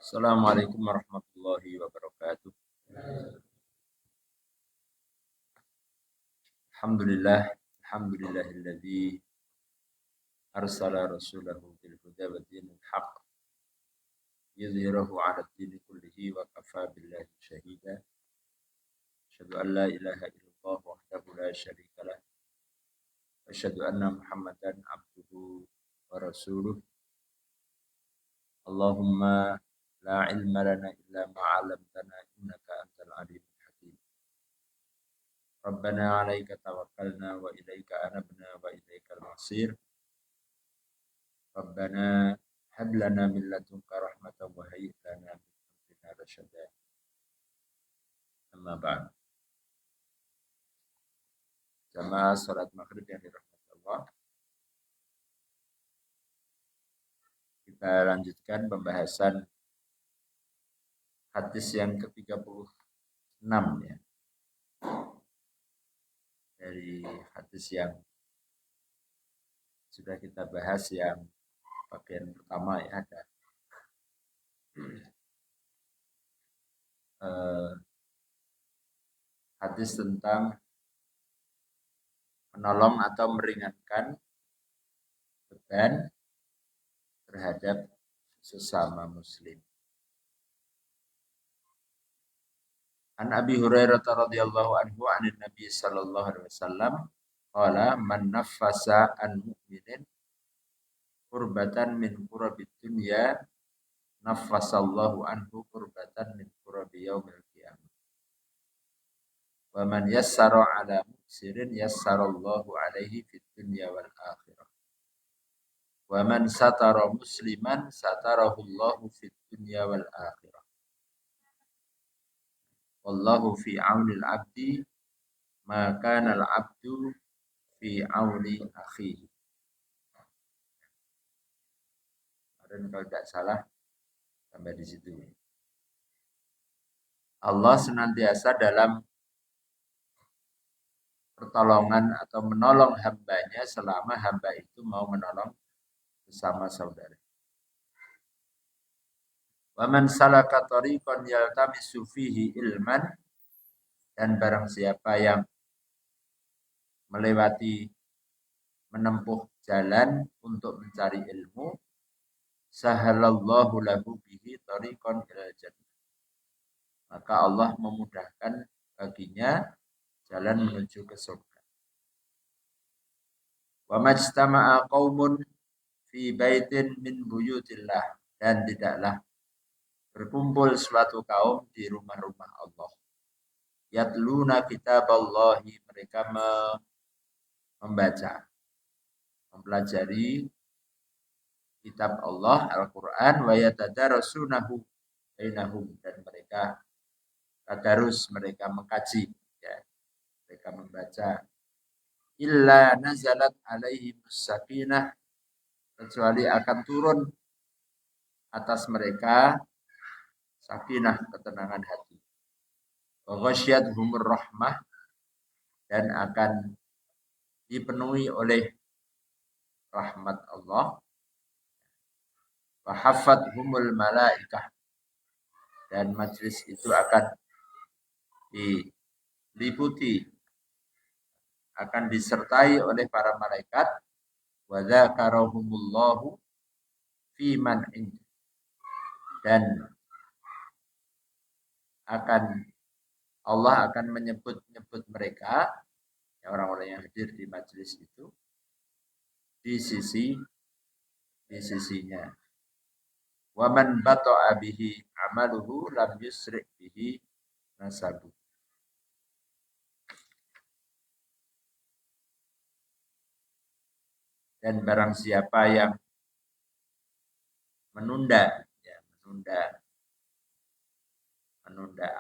Assalamualaikum warahmatullahi wabarakatuh. Alhamdulillah, alhamdulillahilladzi arsala rasulahu bil huda wa dinil haqq yudhhirahu 'ala ad-dini kullihi wa kafa billahi shahida. Asyhadu an la ilaha illallah wahdahu la syarika lah. Asyhadu anna Muhammadan abduhu wa rasuluh. Allahumma la ilma lana illa ma 'allamtana innaka antal alimul hakim. Rabbana 'alaika tawakkalna wa ilaika anabna wa ilaikal masir. Rabbana hab lana min ladunka rahmatan wa hayyi' lana min amrina rasyada. Amma ba'd. Jamaah salat maghrib yang dirahmati Allah. Kita lanjutkan pembahasan hadis yang ke-36 ya. Dari hadis yang sudah kita bahas yang bagian pertama ya ada hadis tentang menolong atau meringankan beban terhadap sesama muslim. An Abi Hurairah radhiyallahu anhu anin Nabi sallallahu alaihi wasallam qala man naffasa an mu'minin qurbatan min qurabid dunya naffasallahu anhu qurbatan min qurabi yaumil qiyamah. Wa man yassara ala muksirin yassarallahu alaihi fid dunya wal akhirah. Wa man satara musliman satarahullahu fid dunya wal akhirah. Wallahu fi aunil abdi ma kana al abdu fi auni akhihi. Dan kalau tidak salah sampai di situ. Allah senantiasa dalam pertolongan atau menolong hambanya selama hamba itu mau menolong sesama saudara. Wa man salaka tariqan yaltamisu fihi ilman, dan barang siapa yang melewati menempuh jalan untuk mencari ilmu, sahalallahu lahu bihi tariqan ilal jannah, maka Allah memudahkan baginya jalan menuju ke surga. Wa majtama'a qaumun fi baitin min buyutillah, dan tidaklah berkumpul suatu kaum di rumah-rumah Allah. Yatluna kitaballahi, mereka membaca, mempelajari kitab Allah Al-Quran, wa yatadarasunahu bainahum, dan mereka tadarus, mereka mengkaji ya. Mereka membaca. Illa nazalat alaihi sakinah, kecuali akan turun atas mereka sakinah, ketenangan hati. Wa ghasyiyatuhumur rahmah, dan akan dipenuhi oleh rahmat Allah. Wa haffathumul malaikah, dan majlis itu akan diliputi, akan disertai oleh para malaikat. Wa dzakarahumullahu fi man inda, dan Allah akan menyebut mereka, ya, orang-orang yang hadir di majelis itu, di sisinya. Wa man bata'a bihi amaluhu lam yusri' bihi nasabu. Dan barang siapa yang menunda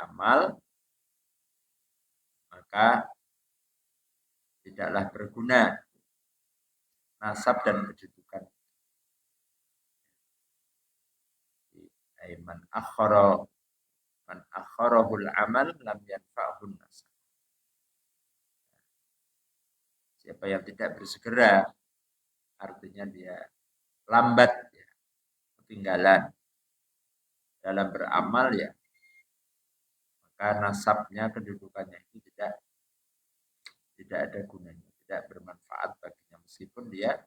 amal, maka tidaklah berguna nasab dan kedudukan. Man akharahul amal lam yanfa'hun nasab. Siapa yang tidak bersegera, artinya dia lambat ya, ketinggalan. dalam beramal ya, maka nasabnya, kedudukannya itu tidak ada gunanya, tidak bermanfaat baginya meskipun dia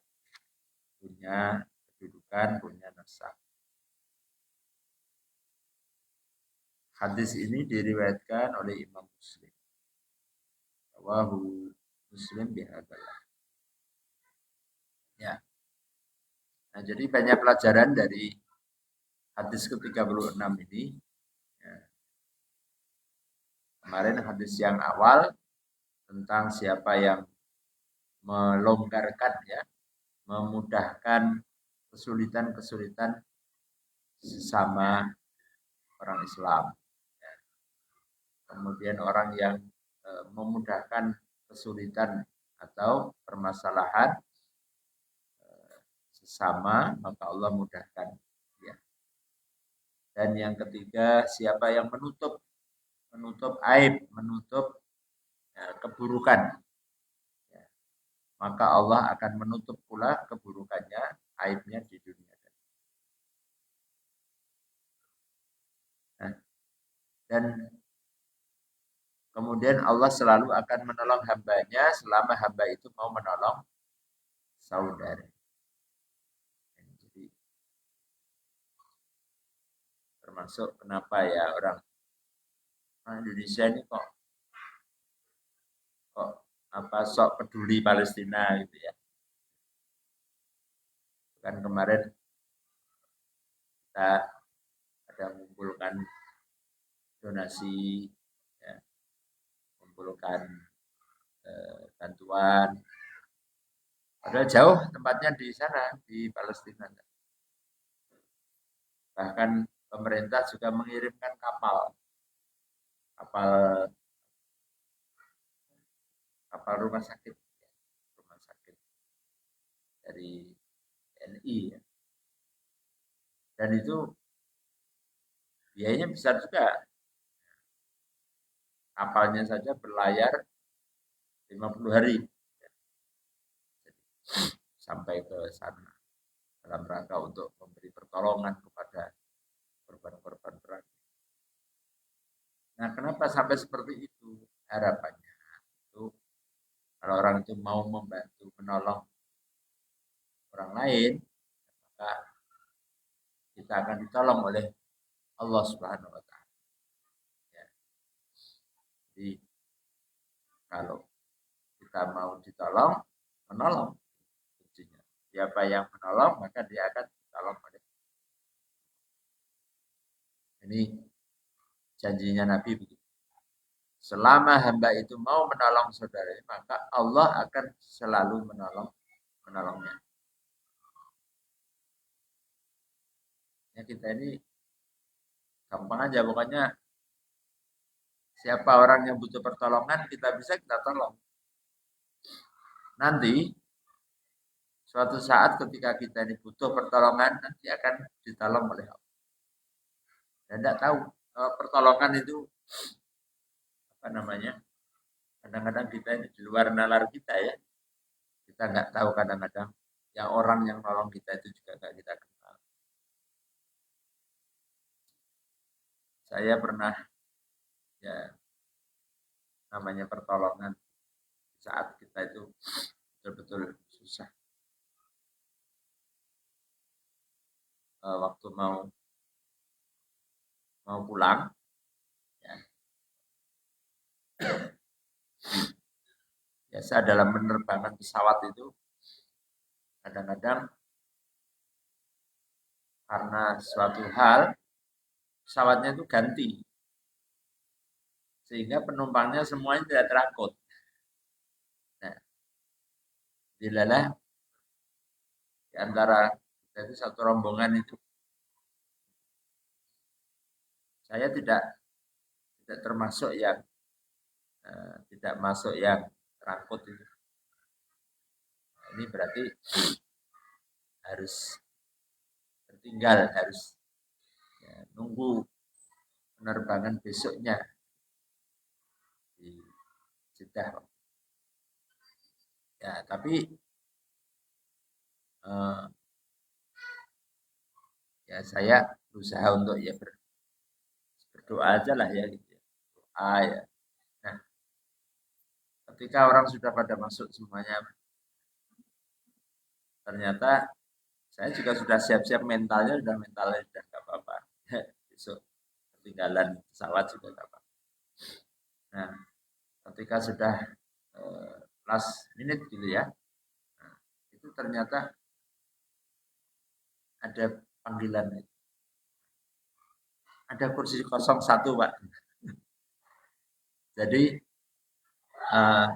punya kedudukan, punya nasab. Hadis ini diriwayatkan oleh Imam Muslim. Rawahu Muslim bihadzalah. Ya. Nah, jadi banyak pelajaran dari hadis ke-36 ini. Ya. Kemarin hadis yang awal tentang siapa yang melonggarkan ya, memudahkan kesulitan-kesulitan sesama orang Islam. Ya. Kemudian orang yang memudahkan kesulitan atau permasalahan sesama, maka Allah mudahkan. Ya. Dan yang ketiga, siapa yang menutup aib, menutup keburukan, ya, maka Allah akan menutup pula keburukannya, aibnya di dunia. Nah, dan kemudian Allah selalu akan menolong hambanya selama hamba itu mau menolong saudara. Jadi termasuk kenapa ya orang Indonesia ini kok apa sok peduli Palestina gitu ya. Kan kemarin kita ada mengumpulkan donasi, ya, mengumpulkan bantuan. Padahal jauh tempatnya di sana, di Palestina. Bahkan pemerintah juga mengirimkan kapal rumah sakit dari TNI ya. Dan itu biayanya besar juga. Kapalnya saja berlayar 50 hari sampai ke sana dalam rangka untuk memberi pertolongan kepada korban-korban perang. Nah, kenapa sampai seperti itu? Harapannya itu kalau orang itu mau membantu menolong orang lain, maka kita akan ditolong oleh Allah Subhanahu wa taala. Ya. Jadi kalau kita mau ditolong, menolong kuncinya. Siapa yang menolong, maka dia akan ditolong oleh. Ini janjinya Nabi begitu. Selama hamba itu mau menolong saudaranya, maka Allah akan selalu menolongnya. Ya, kita ini gampang aja, pokoknya siapa orang yang butuh pertolongan, kita bisa kita tolong. Nanti suatu saat ketika kita ini butuh pertolongan, nanti akan ditolong oleh Allah. Dan tidak tahu pertolongan itu apa namanya? Kadang-kadang kita ini di luar nalar kita ya. Kita nggak tahu kadang-kadang yang orang yang nolong kita itu juga nggak kita kenal. Saya pernah ya namanya pertolongan saat kita itu betul-betul susah. Waktu mau pulang, ya. Biasa dalam penerbangan pesawat itu kadang-kadang karena suatu hal pesawatnya itu ganti, sehingga penumpangnya semuanya tidak terangkut. Nah, dilalah di antara itu satu rombongan itu saya tidak termasuk yang tidak masuk yang terangkut itu. Nah, ini berarti harus tertinggal, harus ya, nunggu penerbangan besoknya di Jeddah. Ya, tapi ya saya berusaha untuk ya berdoa aja lah ya gitu ya. Doa ya. Nah, ketika orang sudah pada masuk semuanya, ternyata saya juga sudah siap-siap mentalnya, sudah nggak apa-apa. Besok ketinggalan pesawat juga nggak apa-apa. Nah, ketika sudah last minute gitu ya, nah, itu ternyata ada panggilan, ada kursi kosong satu Pak. Jadi uh,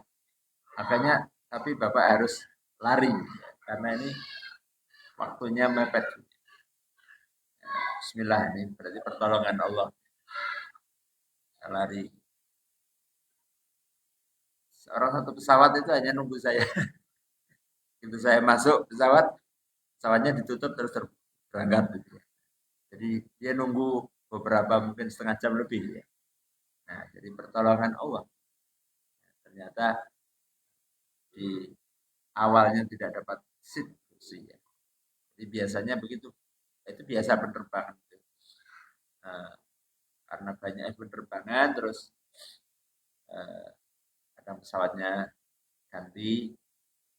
makanya tapi Bapak harus lari karena ini waktunya mepet. Bismillah, ini berarti pertolongan Allah. Lari. Orang satu pesawat itu hanya nunggu saya. Itu saya masuk pesawat, pesawatnya ditutup terus berangkat. Gitu ya. Jadi dia nunggu beberapa mungkin setengah jam lebih ya. Nah, jadi pertolongan Allah. Ternyata di awalnya tidak dapat seat kursi ya. Jadi biasanya begitu. Itu biasa penerbangan. Nah, karena banyak penerbangan terus kadang pesawatnya ganti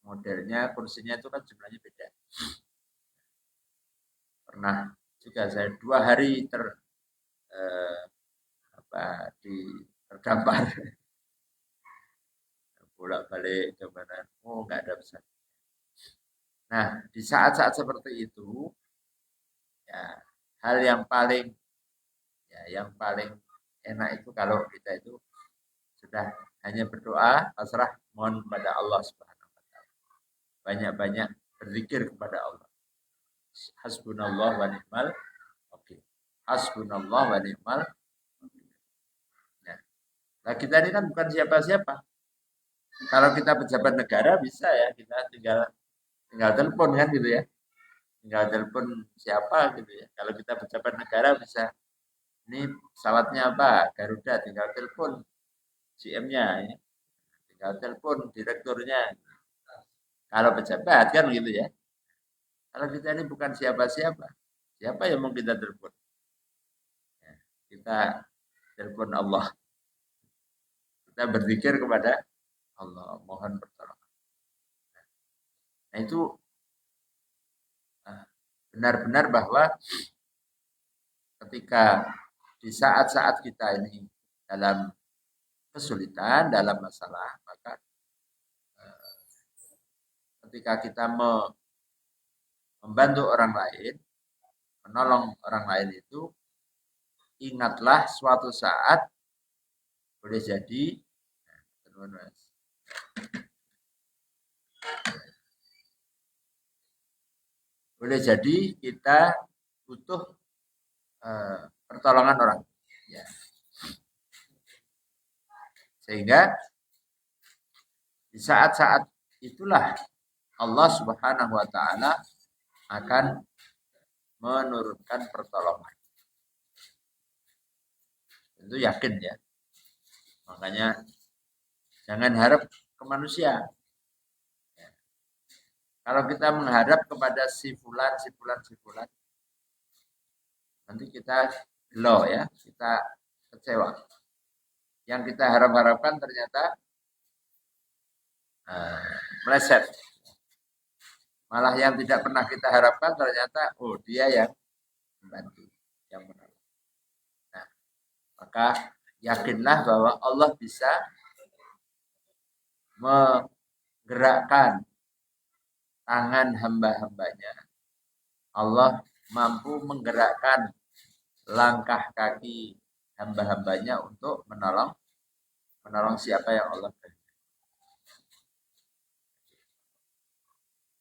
modelnya, kursinya itu kan jumlahnya beda. Pernah juga saya 2 hari di terdampar bolak-balik ke mana, oh nggak ada pesawat. Nah, di saat-saat seperti itu, ya hal yang paling enak itu kalau kita itu sudah hanya berdoa, pasrah, mohon kepada Allah Subhanahu wa taala. Banyak-banyak berzikir kepada Allah. Hasbunallah wa ni'mal wakil. Hasbunallah wa ni'mal wakil. Nah, kita ini kan bukan siapa-siapa. Kalau kita pejabat negara bisa ya, kita tinggal telepon kan gitu ya. Tinggal telepon siapa gitu ya. Kalau kita pejabat negara bisa, ini pesawatnya apa? Garuda, tinggal telepon GM-nya ya. Tinggal telepon direkturnya. Kalau pejabat kan gitu ya. Kalau kita ini bukan siapa-siapa. Siapa yang mau kita telepon? Ya, kita telepon Allah. Kita berzikir kepada Allah, mohon pertolongan. Nah itu benar-benar bahwa ketika di saat-saat kita ini dalam kesulitan, dalam masalah, maka ketika kita membantu orang lain, menolong orang lain itu, ingatlah suatu saat boleh jadi, boleh jadi kita butuh pertolongan orang. Ya. Sehingga di saat-saat itulah Allah Subhanahu wa taala akan menurunkan pertolongan. Tentu yakin ya. Makanya jangan harap ke manusia. Ya. Kalau kita mengharap kepada si fulan, nanti kita gelo ya, kita kecewa. Yang kita harap-harapkan ternyata meleset. Malah yang tidak pernah kita harapkan ternyata, oh dia yang membantu, yang menolong. Nah, maka yakinlah bahwa Allah bisa menggerakkan tangan hamba-hambanya. Allah mampu menggerakkan langkah kaki hamba-hambanya untuk menolong siapa yang Allah beri.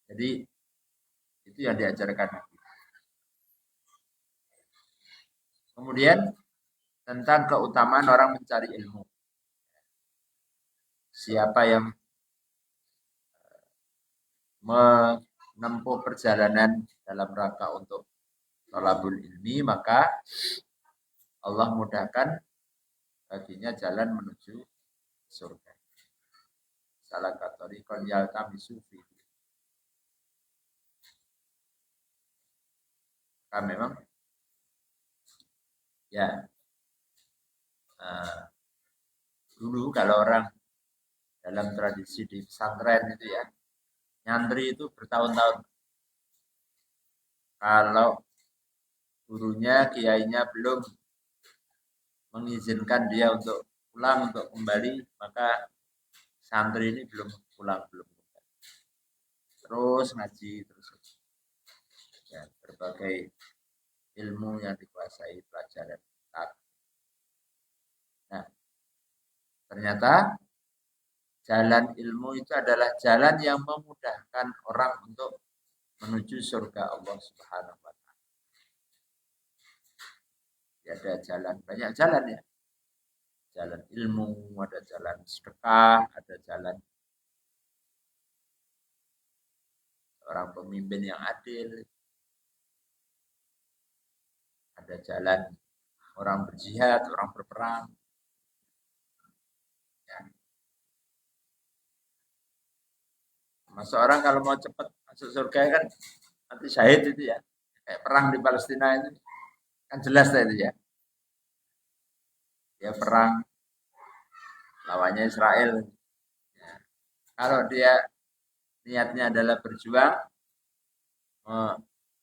Jadi itu yang diajarkan. Kemudian tentang keutamaan orang mencari ilmu. Siapa yang menempuh perjalanan dalam rangka untuk thalabul ilmi, maka Allah mudahkan baginya jalan menuju surga. Salah katoriqon yaltamisu fi. Maka memang ya Nah, dulu kalau orang dalam tradisi di pesantren itu ya, nyantri itu bertahun-tahun. Kalau gurunya, kiainya belum mengizinkan dia untuk pulang, untuk kembali, maka santri ini belum pulang, belum kembali. Terus ngaji, terus ya, berbagai ilmu yang dikuasai pelajaran. Nah, ternyata jalan ilmu itu adalah jalan yang memudahkan orang untuk menuju surga Allah Subhanahu wa taala. Ada jalan, banyak jalan ya. Jalan ilmu, ada jalan sedekah, ada jalan orang pemimpin yang adil, ada jalan orang berjihad, orang berperang. Ya. Masa orang kalau mau cepat masuk surga kan nanti syahid itu ya. Kayak perang di Palestina itu kan jelas itu ya. Dia perang lawannya Israel. Ya. Kalau dia niatnya adalah berjuang,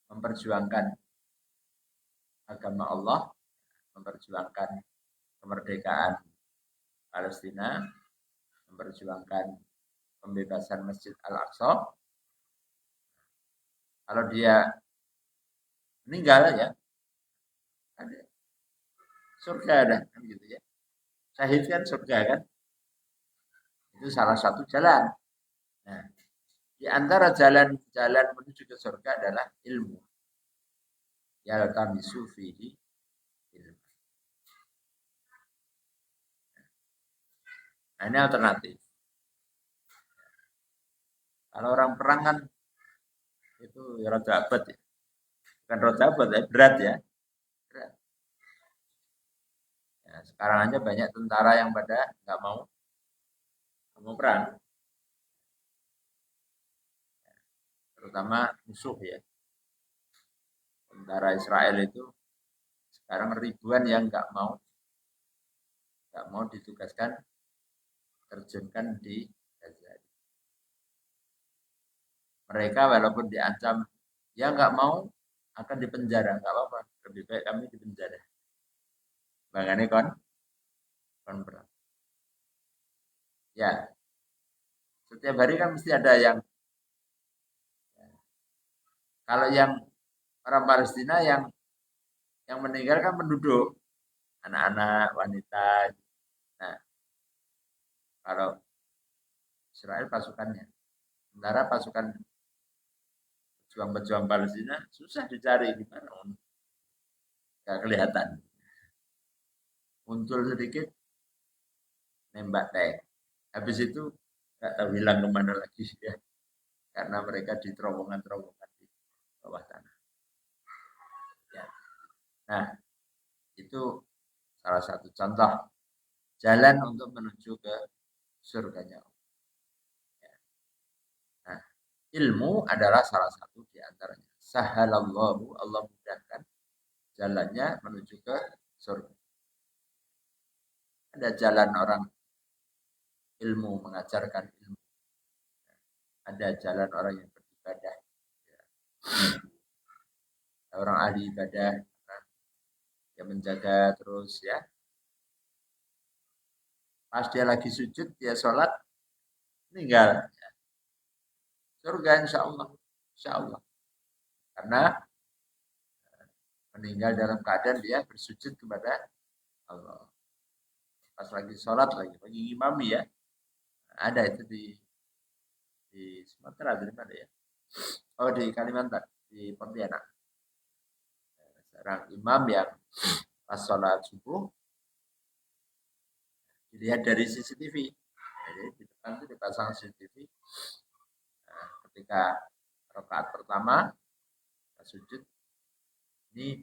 memperjuangkan agama Allah, memperjuangkan kemerdekaan Palestina, memperjuangkan pembebasan Masjid Al-Aqsa. Kalau dia meninggal ya, ada surga ada kan gitu ya. Syahid kan surga kan. Itu salah satu jalan. Nah, di antara jalan-jalan menuju ke surga adalah ilmu. Yaltamisu fihi ilmu. Nah, ini alternatif. Kalau orang perang kan itu ya rada abad ya. Bukan rada abad ya, berat ya. Berat. Ya, sekarang aja banyak tentara yang pada nggak mau perang. Terutama musuh ya. Tentara Israel itu sekarang ribuan yang nggak mau ditugaskan terjunkan di Gaza. Mereka walaupun diancam ya nggak mau akan dipenjara, nggak apa-apa, lebih baik kami dipenjara. Makanya kon perang. Ya, setiap hari kan mesti ada yang kalau yang orang Palestina yang meninggal kan penduduk, anak-anak, wanita. Nah, kalau Israel pasukannya, sementara pasukan pejuang-pejuang Palestina susah dicari di mana, nggak kelihatan. Muncul sedikit, nembak tank. Habis itu nggak tahu hilang kemana lagi ya, karena mereka di terowongan-terowongan di bawah tanah. Ya. Nah, itu salah satu contoh jalan untuk menuju ke surganya. Ya. Nah, ilmu adalah salah satu di antaranya. Sahalallahu, Allah mudahkan jalannya menuju ke surga. Ada jalan orang ilmu mengajarkan ilmu. Ada jalan orang yang beribadah. Ya. Orang ahli ibadah yang menjaga terus ya. Pas dia lagi sujud, dia sholat, meninggal. Surga insya Allah. Insya Allah. Karena meninggal dalam keadaan dia bersujud kepada Allah. Pas lagi sholat lagi imami ya. Ada itu di Sumatera, di mana ya? Oh, di Kalimantan, di Pontianak. Seorang imam yang pas sholat subuh dilihat dari CCTV. Jadi di depan itu dipasang CCTV. Nah, ketika rakaat pertama sujud, ini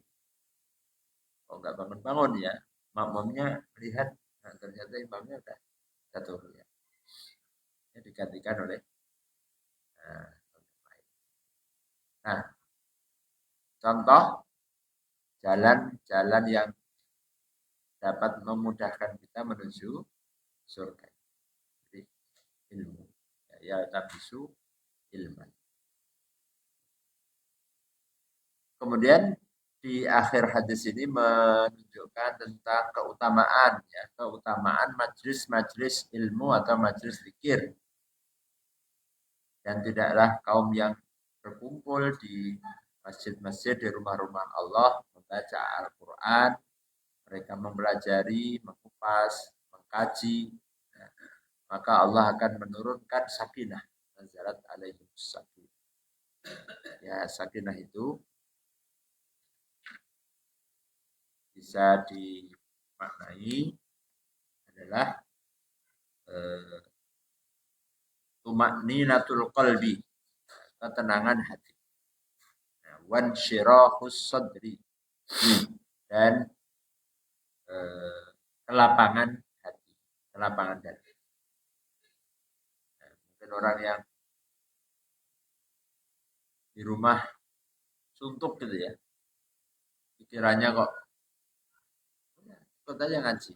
kok nggak bangun-bangun ya, makmumnya melihat, nah, ternyata imamnya udah jatuh ya. Ini digantikan oleh nah, contoh jalan-jalan yang dapat memudahkan kita menuju surga. Jadi ilmu. Ya tabisu ilmu. Kemudian di akhir hadis ini menunjukkan tentang keutamaan, ya, keutamaan majlis-majlis ilmu atau majlis zikir. Dan tidaklah kaum yang berkumpul di masjid-masjid, di rumah-rumah Allah, membaca Al-Quran, mereka mempelajari, mengupas, mengkaji, maka Allah akan menurunkan sakinah. Nazarat alaihi sakinah. Ya, sakinah itu bisa dimaknai adalah tumakninatul qalbi, ketenangan hati. Wan syirahus sadri, dan kelapangan hati, kelapangan hati. Mungkin orang yang di rumah suntuk gitu ya, pikirannya kok ikut aja ngaji.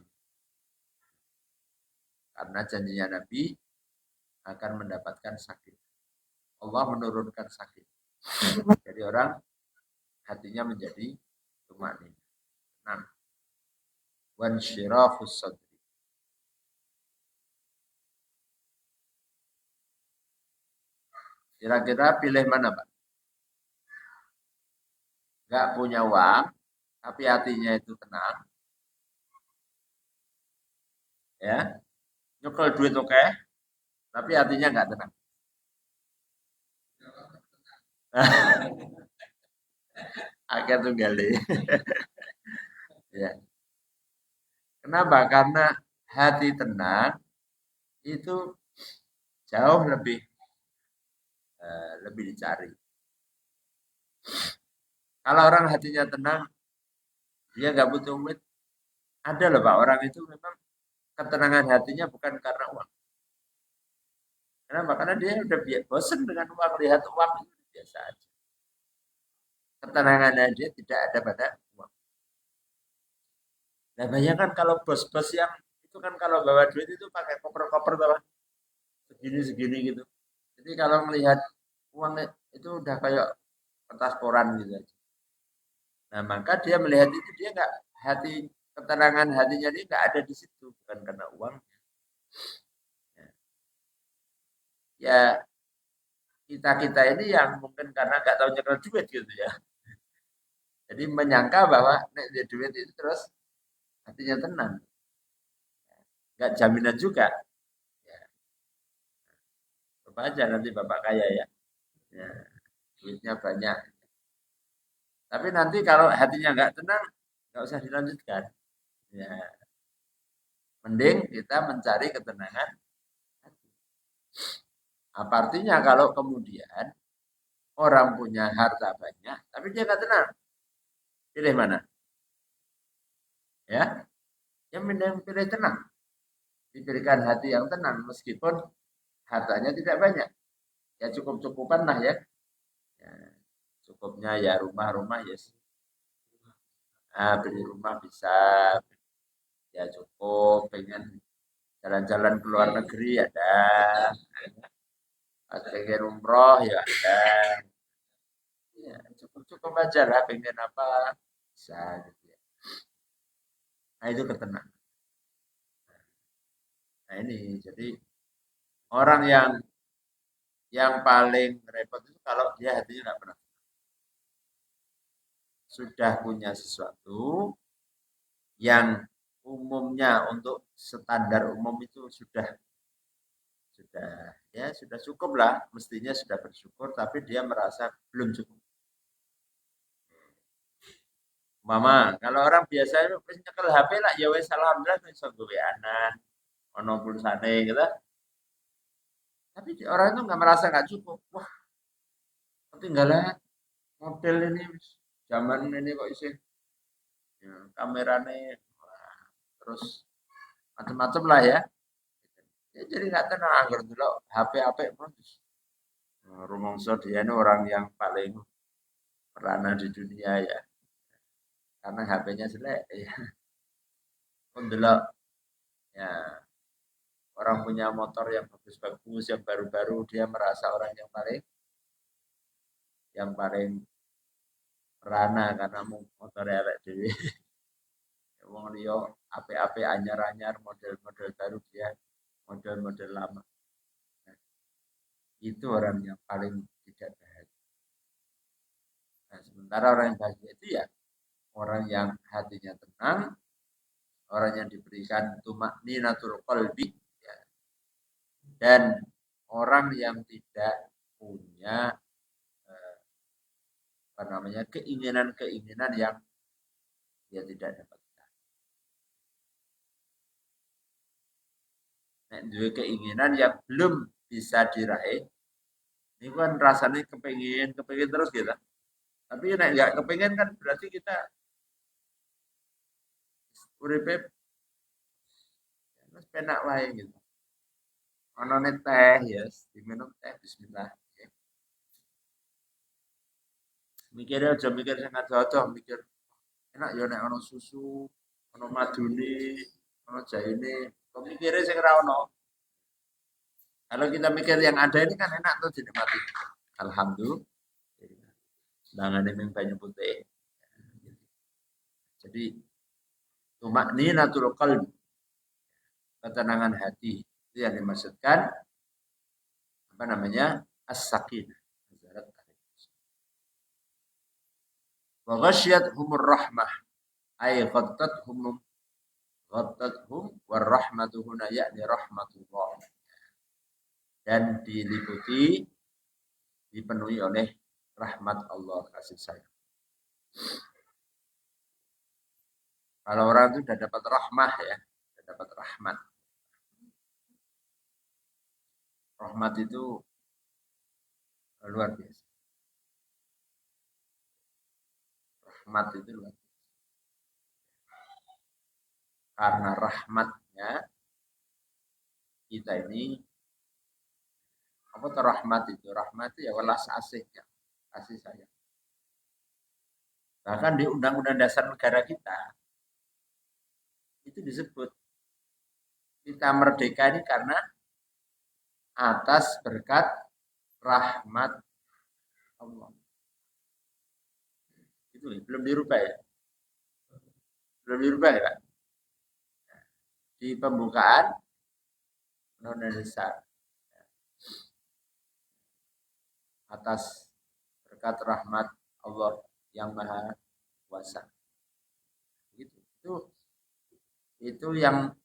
Karena janjinya Nabi akan mendapatkan sakit. Allah menurunkan sakit. Jadi orang hatinya menjadi tumaknin. Nah, wan syirahus sadri. Kira-kira pilih mana, Pak? Gak punya uang, tapi hatinya itu tenang. Ya, nyekel duit oke, tapi hatinya nggak tenang. Akhir tunggal. Ya. Kenapa? Karena hati tenang itu jauh lebih dicari. Kalau orang hatinya tenang, dia nggak butuh duit. Ada loh Pak, orang itu memang ketenangan hatinya bukan karena uang. Kenapa? Karena dia udah bosan dengan uang, lihat uang itu biasa aja. Ketenangannya dia tidak ada pada uang. Nah bayangkan kalau bos-bos yang itu kan kalau bawa duit itu pakai koper-koper bawah segini-segini gitu. Jadi kalau melihat uang itu udah kayak kertas koran gitu aja. Nah maka dia melihat itu dia nggak hati ketenangan hatinya dia nggak ada di situ bukan karena uang. Ya kita ini yang mungkin karena nggak tahu nyekel duit gitu ya. Jadi menyangka bahwa nek duit itu terus hatinya tenang. Nggak jaminan juga. Ya, coba aja nanti bapak kaya ya. Ya, duitnya banyak. Tapi nanti kalau hatinya nggak tenang, nggak usah dilanjutkan. Ya, mending kita mencari ketenangan hati. Apa artinya kalau kemudian orang punya harta banyak, tapi dia nggak tenang, pilih mana? Ya, yang mending pilih tenang. Diberikan hati yang tenang meskipun hartanya tidak banyak. Ya cukup-cukupan lah ya. Ya, cukupnya ya rumah-rumah ya. Beli rumah bisa, ya cukup. Pengen jalan-jalan ke luar negeri ada. Pengen umroh ya ada. Ya cukup-cukup aja lah. Pengen apa bisa gitu ya. Nah itu ketenangan. Nah ini jadi orang yang paling repot itu kalau dia hatinya nggak pernah sudah punya sesuatu yang umumnya untuk standar umum itu sudah ya sudah cukup lah, mestinya sudah bersyukur, tapi dia merasa belum cukup. Mama, kalau orang biasa itu nyekel HP lah ya wes alhamdulillah iso gawe anak ono pulsane gitu. Tapi orang itu nggak merasa nggak cukup. Wah, ketinggalan model ini zaman ini kok isi ya, kamerane wah, terus macam-macam lah ya. Ya jadi nggak tenang anggar dulu HP terus. Rumongso dia ini orang yang paling merana di dunia ya. Karena HP-nya jelek ya. Mendelok ya orang punya motor yang bagus-bagus, yang baru-baru, dia merasa orang yang paling merana karena motor elek dhewe. Wong liya apik-apik anyar-anyar model-model baru, dia model-model lama. Nah, itu orang yang paling tidak bahagia. Nah, sementara orang yang bahagia itu ya orang yang hatinya tenang, orang yang diberikan tumakninatul qalbi, ya, dan orang yang tidak punya keinginan-keinginan yang dia tidak dapatkan. Nek duwe keinginan yang belum bisa diraih, ini kan rasanya kepengin terus gitu. Tapi nek nggak kepengin kan berarti kita uripe wis penak wae gitu. Ono teh ya, diminum teh bismillah. Mikirnya aja mikir sing ado-ado, mikir enak ya nek ono susu, ono madune, ono jaine. Kok mikirnya sing ora ono. Kalau kita mikir yang ada ini kan enak tuh dinikmati. Alhamdulillah. Dangane ming banyu putih. Jadi tumakninatul qalbi, ketenangan hati itu yang dimaksudkan apa namanya as-sakinah. Wa ghasyiyatuhumur rahmah ay ghattathum war rahmatu huna yakni rahmatullah, dan dipenuhi oleh rahmat Allah, kasih sayang. Kalau orang itu sudah dapat rahmah ya, sudah dapat rahmat. Rahmat itu luar biasa. Rahmat itu luar biasa. Karena rahmatnya kita ini, apa itu rahmat itu? Rahmat itu ya welas asihnya, kasih sayang. Bahkan di Undang-Undang Dasar Negara kita itu disebut kita merdeka ini karena atas berkat rahmat Allah. Itu belum dirubah ya. Belum dirubah ya, Pak. Di pembukaan Undang-Undang Dasar atas berkat rahmat Allah yang Maha Kuasa. Itu yang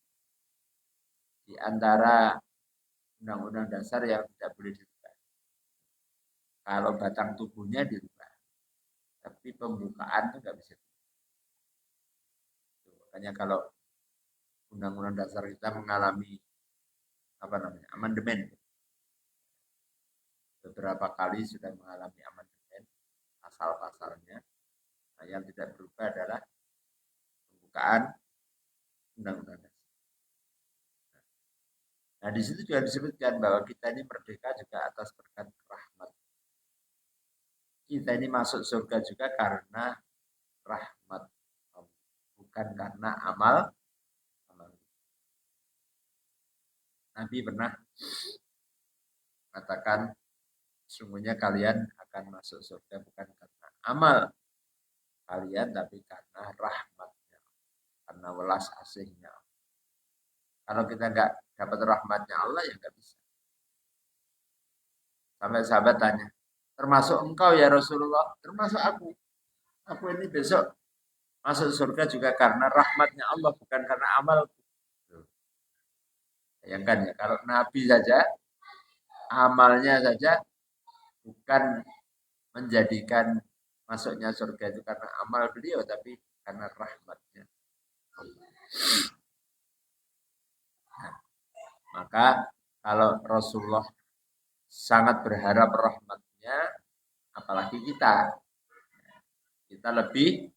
di antara Undang-Undang Dasar yang tidak boleh dirubah. Kalau batang tubuhnya dirubah, tapi pembukaan itu nggak bisa. Makanya kalau Undang-Undang Dasar kita mengalami amandemen, beberapa kali sudah mengalami amandemen pasal-pasalnya. Nah, yang tidak berubah adalah pembukaan Undang-Undang Dasar. Nah, di situ juga disebutkan bahwa kita ini merdeka juga atas berkat rahmat. Kita ini masuk surga juga karena rahmat, bukan karena amal. Nabi pernah katakan, sungguhnya kalian akan masuk surga bukan karena amal kalian, tapi karena rahmatnya, karena welas asihnya. Kalau kita nggak dapat rahmatnya Allah ya nggak bisa. Sampai sahabat tanya, termasuk engkau ya Rasulullah? Termasuk aku. Aku ini besok masuk surga juga karena rahmatnya Allah, bukan karena amal. Bayangkan ya, kalau Nabi saja, amalnya saja bukan menjadikan masuknya surga itu karena amal beliau, tapi karena rahmatnya. Nah, maka kalau Rasulullah sangat berharap rahmatnya, apalagi kita lebih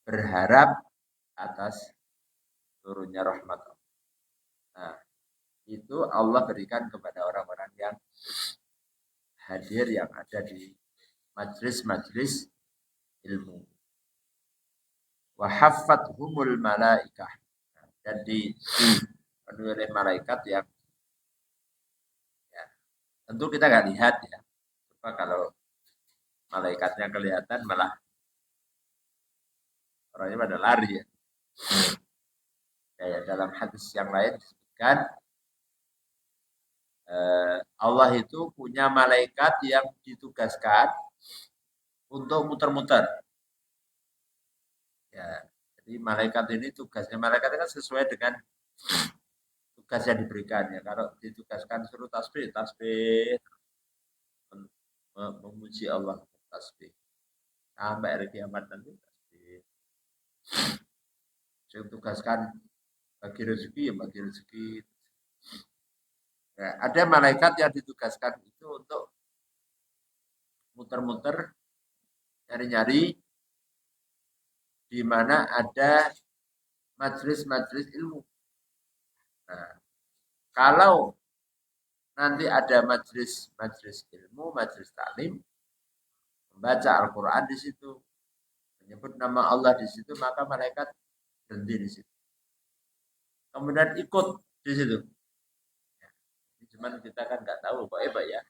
berharap atas turunnya rahmat Allah. Nah, itu Allah berikan kepada orang-orang yang hadir, yang ada di majlis-majlis ilmu. Wa haffathumul malaikah, dan dipenuhi oleh malaikat yang ya, tentu kita nggak lihat ya. Coba kalau malaikatnya kelihatan malah orangnya pada lari ya. Kayak dalam hadis yang lain disebutkan Allah itu punya malaikat yang ditugaskan untuk muter-muter. Ya, jadi malaikat ini tugasnya malaikat kan sesuai dengan tugas yang diberikan ya. Kalau ditugaskan suruh tasbih, tasbih memuji Allah tasbih sampai hari kiamat nanti tasbih. Saya tugaskan bagi rezeki ya bagi rezeki. Ya, ada malaikat yang ditugaskan itu untuk muter-muter nyari-nyari di mana ada majelis-majelis ilmu. Nah, kalau nanti ada majelis ilmu, majelis taklim, membaca Al-Quran di situ, menyebut nama Allah di situ, maka malaikat berhenti di situ. Kemudian ikut di situ. Cuman kita kan nggak tahu kok Pak ya.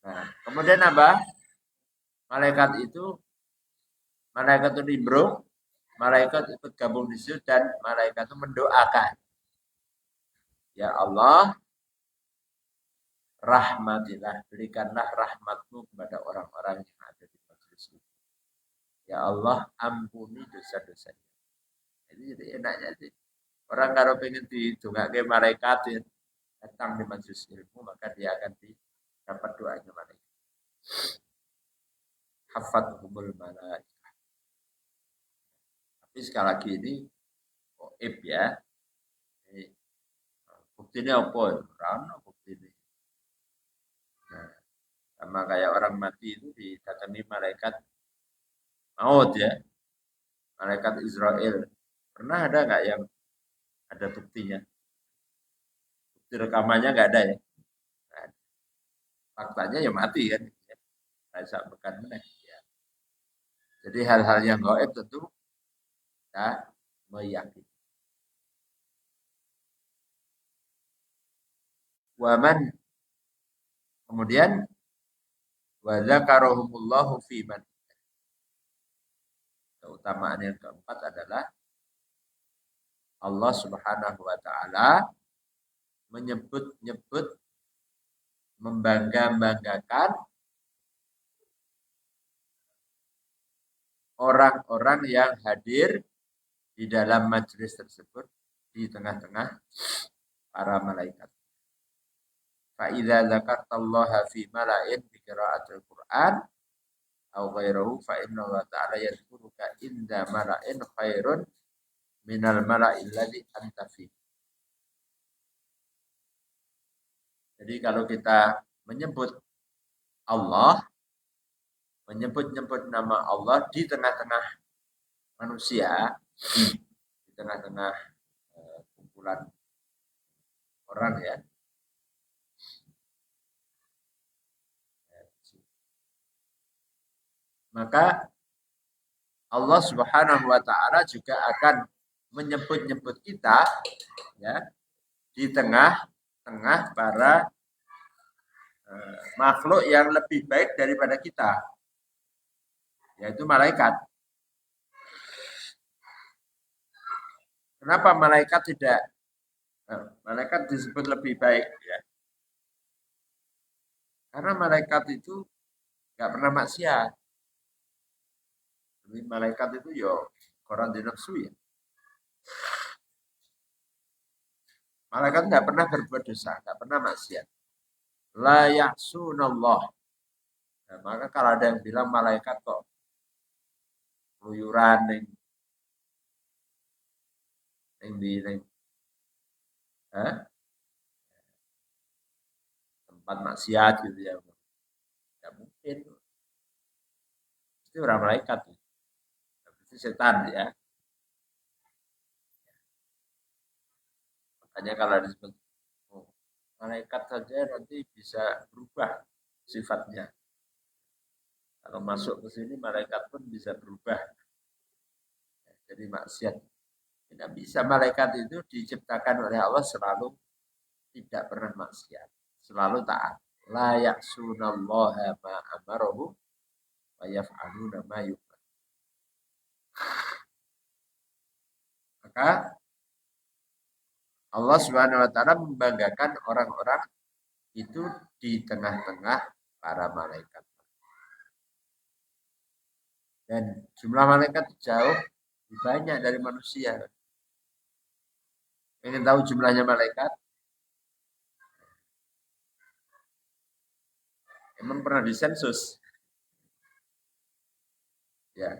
Nah, kemudian apa? Malaikat itu nimbrung, malaikat ikut gabung di situ dan malaikat itu mendoakan. Ya Allah, rahmatilah, berikanlah rahmatmu kepada orang-orang yang ada di majelis itu. Ya Allah, ampuni dosa-dosanya. Jadi enaknya sih. Orang kalau pengen didongake malaikat datang di majelis ilmu, maka dia akan dapat doanya malaikat. Hafadhumul malaikah. Tapi sekali lagi ini goib ya. Buktinya apa? Rano bukti ini. Nah, sama kayak orang mati itu didatangi malaikat maut ya. Malaikat Israel. Pernah ada nggak yang ada buktinya? Bukti rekamannya nggak ada ya. Nah, faktanya ya mati kan. Rasa bekan meneh. Ya. Jadi hal-hal yang gaib tentu kita meyakini. Waman kemudian wa dzakarahumullahu fi man. Keutamaan yang keempat adalah Allah Subhanahu wa taala menyebut-nyebut membangga-banggakan orang-orang yang hadir di dalam majelis tersebut di tengah-tengah para malaikat. Fa idza dzakartallaha fi mala'in bi qira'atil Qur'an aw ghairahu fa inna Allah ta'ala yadhkuruka inda mala'in khairun minal mala'il ladzi anta fi. Jadi kalau kita menyebut Allah, menyebut-nyebut nama Allah di tengah-tengah manusia, di tengah-tengah kumpulan orang ya. Maka Allah Subhanahu wa taala juga akan menyebut-nyebut kita ya di tengah-tengah para makhluk yang lebih baik daripada kita, yaitu malaikat. Kenapa malaikat tidak? Malaikat disebut lebih baik ya. Karena malaikat itu nggak pernah maksiat. Jadi malaikat itu yo koran di nafsu ya. Malaikat nggak pernah berbuat dosa, nggak pernah maksiat. La ya'sunallah. Nah, maka kalau ada yang bilang malaikat kok keluyuran ning tempat maksiat gitu ya. Tidak mungkin. Itu orang malaikat. Itu setan ya. Makanya kalau disebut malaikat saja nanti bisa berubah sifatnya. Kalau masuk ke sini malaikat pun bisa berubah. Jadi maksiat. Tidak bisa, malaikat itu diciptakan oleh Allah selalu tidak pernah maksiat, selalu taat. La ya'sunallaha ma amarahu wa yaf'aluna ma yu'mar. Maka Allah Subhanahu wa taala membanggakan orang-orang itu di tengah-tengah para malaikat. Dan jumlah malaikat jauh lebih banyak dari manusia. Ingin tahu jumlahnya malaikat? Emang pernah disensus? Ya,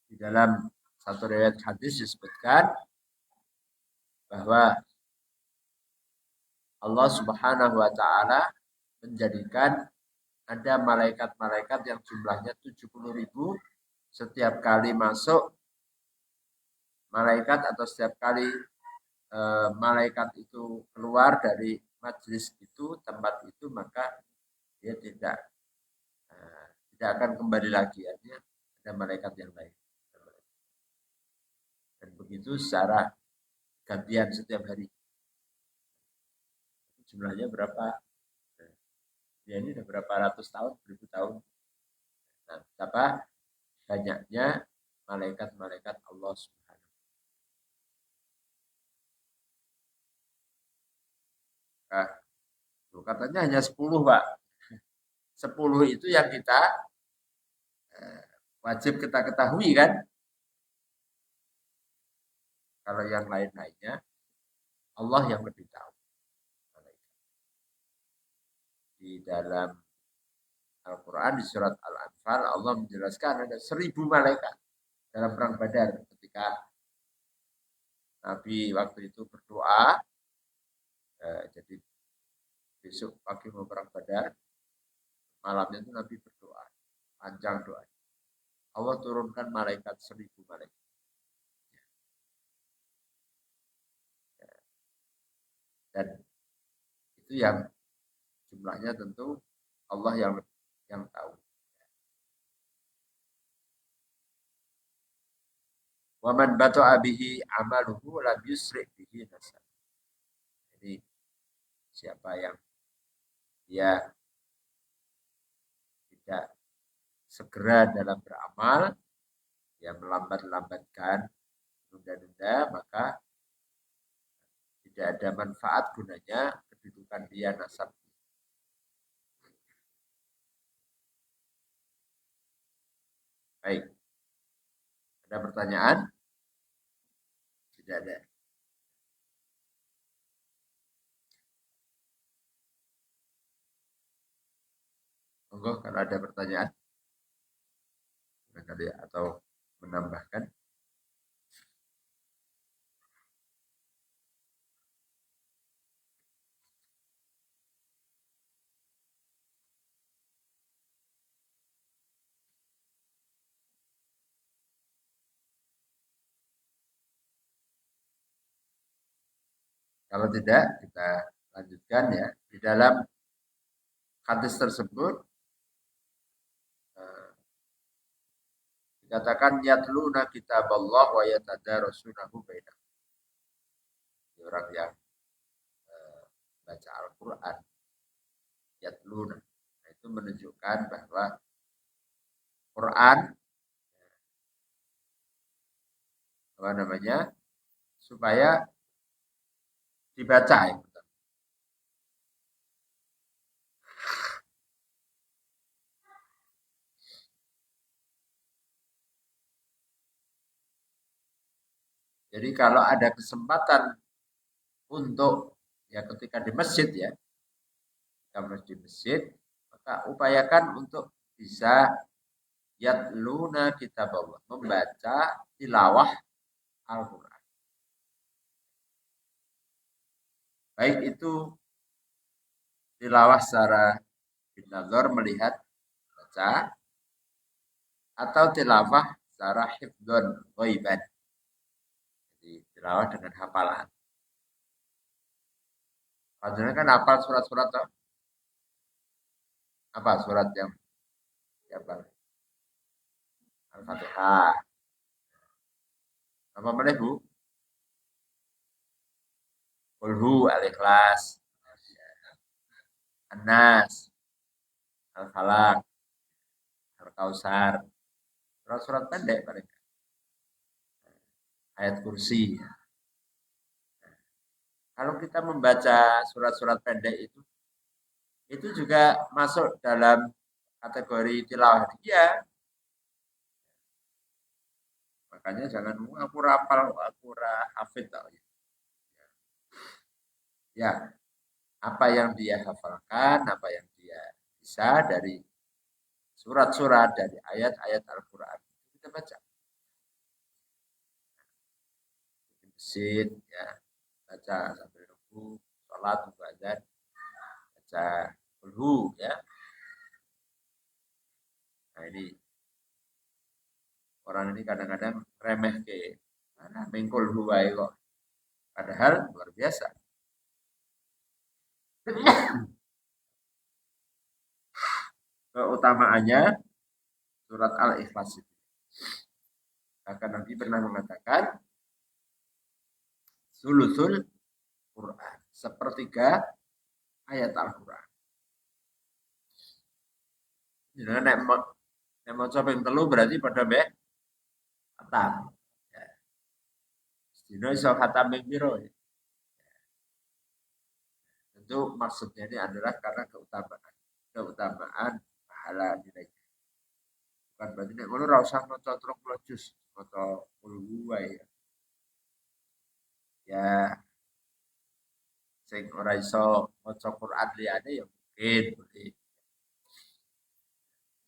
di dalam satu riwayat hadis disebutkan bahwa Allah Subhanahu wa taala menjadikan ada malaikat-malaikat yang jumlahnya 70.000 setiap kali masuk malaikat atau setiap kali malaikat itu keluar dari majlis itu, tempat itu, maka dia tidak akan kembali lagi. Artinya ada malaikat yang lain. Dan begitu secara gantian setiap hari. Jumlahnya berapa? Ya ini udah berapa ratus tahun, beribu tahun. Nah, betapa banyaknya malaikat-malaikat Allah Subhanahu. Nah, katanya hanya 10, Pak. 10 itu yang kita wajib kita ketahui kan. Kalau yang lain-lainnya Allah yang lebih tahu. Di dalam Al-Quran di surat Al-Anfal Allah menjelaskan ada 1.000 malaikat dalam perang Badar ketika Nabi waktu itu berdoa. Jadi besok pagi mau perang Badar, malamnya itu Nabi berdoa, panjang doa. Allah turunkan malaikat 1.000 malaikat. Dan itu yang jumlahnya tentu Allah yang tahu. Waman bata'a bihi amaluhu lam yusri bihi nasab. Jadi siapa yang dia tidak segera dalam beramal, dia melambat-lambatkan, menunda-nunda, maka tidak ada manfaat gunanya kedudukan dia nasab. Baik. Ada pertanyaan? Tidak ada. Monggo kalau ada pertanyaan. Barangkali atau menambahkan. Kalau tidak, kita lanjutkan ya. Di dalam hadis tersebut dikatakan yatluna kitaballah wa yatadarasunahu bainahum. Orang yang baca Al-Qur'an yatluna. Nah, itu menunjukkan bahwa Quran apa namanya? Supaya dibaca ya. Jadi kalau ada kesempatan untuk ya ketika di masjid ya, kita di masjid, maka upayakan untuk bisa yatluna kitab Allah, membaca tilawah Al-Quran. Baik itu tilawah secara binazar melihat baca, atau tilawah secara hifdzon ghaiban. Jadi tilawah dengan hafalan. Padahal kan hafal surat-surat toh. Apa surat yang apa? Al-Fatihah. Apa boleh Bu? Kulhu, Al-Ikhlas, An-Nas, Al-Falaq, Al-Kausar. Surat-surat pendek mereka. Ayat kursi. Kalau kita membaca surat-surat pendek itu juga masuk dalam kategori tilawah dia. Makanya jangan aku rapal, aku hafid tau. Ya, apa yang dia hafalkan, apa yang dia bisa dari surat-surat, dari ayat-ayat Al-Quran. Kita baca. Di masjid, ya, baca sambil nunggu, sholat, nunggu azan, baca kulhu, ya. Nah ini, orang ini kadang-kadang remeh ke, mana mengkul huwai kok. Padahal luar biasa. Keutamaannya surat Al-Ikhlas itu. Bahkan Nabi pernah mengatakan sulusul Quran, sepertiga ayat Al-Quran. Jadi nek mau coba yang telu berarti pada mbek khatam. Ya. Dino iso khatam ping piro ya. Tentu maksudnya ini adalah karena keutamaan pahala nilai. Bukan berarti nek ngono ora usah maca 30 juz, maca 10 wae ya. Ya sing ora iso maca Quran liyane ya mungkin boleh.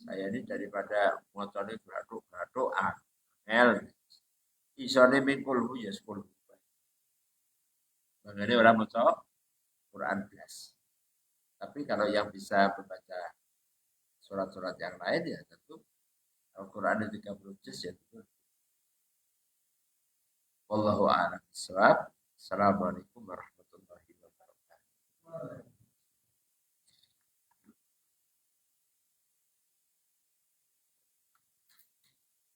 Saya ini daripada macane graduk-graduk angel. Isone mingkul ya 10. Makanya orang maca Quran belas. Tapi kalau yang bisa membaca surat-surat yang lain ya tentu Al-Quran ada 30 juz ya tentu. Wallahu a'lam bishawab. Assalamualaikum.